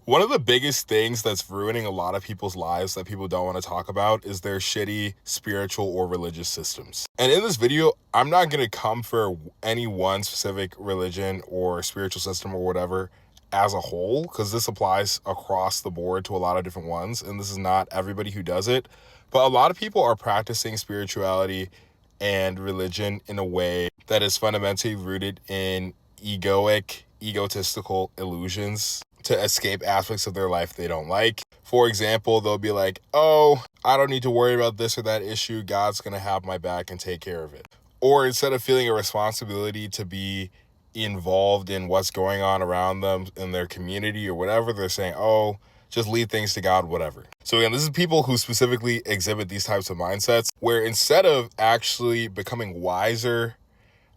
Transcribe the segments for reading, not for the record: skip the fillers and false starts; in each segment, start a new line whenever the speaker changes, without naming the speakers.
One of the biggest things that's ruining a lot of people's lives that people don't want to talk about is their shitty spiritual or religious systems. And in this video, I'm not going to come for any one specific religion or spiritual system or whatever as a whole, because this applies across the board to a lot of different ones. And this is not everybody who does it. But a lot of people are practicing spirituality and religion in a way that is fundamentally rooted in egotistical illusions to escape aspects of their life they don't like. For example, they'll be like, oh, I don't need to worry about this or that issue. God's going to have my back and take care of it. Or instead of feeling a responsibility to be involved in what's going on around them in their community or whatever, they're saying, oh, just leave things to God, whatever. So again, this is people who specifically exhibit these types of mindsets where instead of actually becoming wiser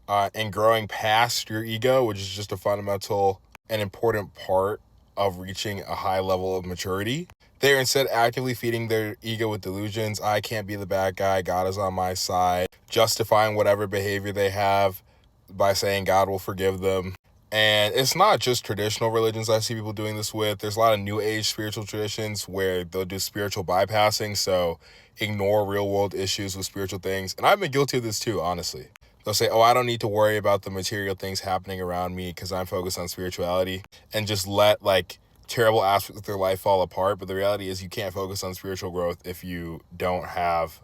and growing past your ego, which is just a fundamental and important part of reaching a high level of maturity, they're instead actively feeding their ego with delusions. I can't be the bad guy. God is on my side. Justifying whatever behavior they have by saying God will forgive them. And it's not just traditional religions I see people doing this with. There's a lot of new age spiritual traditions where they'll do spiritual bypassing, so ignore real world issues with spiritual things. And I've been guilty of this too, honestly. They'll say, oh, I don't need to worry about the material things happening around me because I'm focused on spirituality, and just let like terrible aspects of their life fall apart. But the reality is you can't focus on spiritual growth if you don't have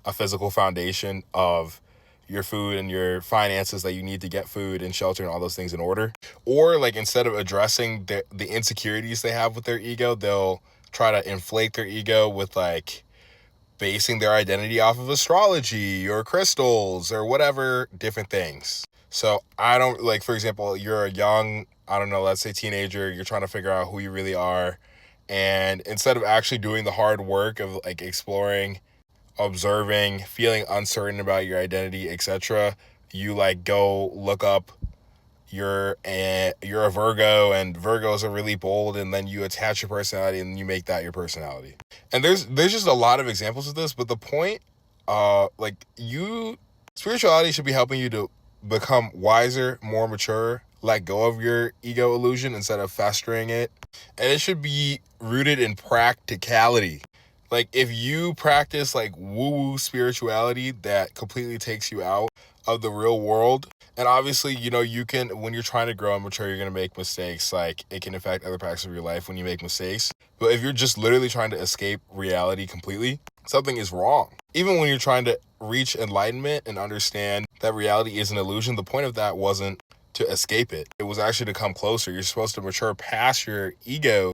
a physical foundation of your food and your finances that you need to get food and shelter and all those things in order. Or like instead of addressing the insecurities they have with their ego, they'll try to inflate their ego with like basing their identity off of astrology or crystals or whatever different things. So I don't like, for example, you're a young, I don't know, let's say teenager, you're trying to figure out who you really are. And instead of actually doing the hard work of like exploring, observing, feeling uncertain about your identity, etc., you like go look up you're a Virgo and Virgos are really bold, and then you attach your personality and you make that your personality. And there's just a lot of examples of this, but the point like you spirituality should be helping you to become wiser, more mature, let go of your ego illusion instead of festering it. And it should be rooted in practicality. Like if you practice like woo-woo spirituality that completely takes you out of the real world, and obviously, you know, you can, when you're trying to grow and mature, you're going to make mistakes. Like it can affect other parts of your life when you make mistakes. But if you're just literally trying to escape reality completely, something is wrong. Even when you're trying to reach enlightenment and understand that reality is an illusion, the point of that wasn't to escape it. It was actually to come closer. You're supposed to mature past your ego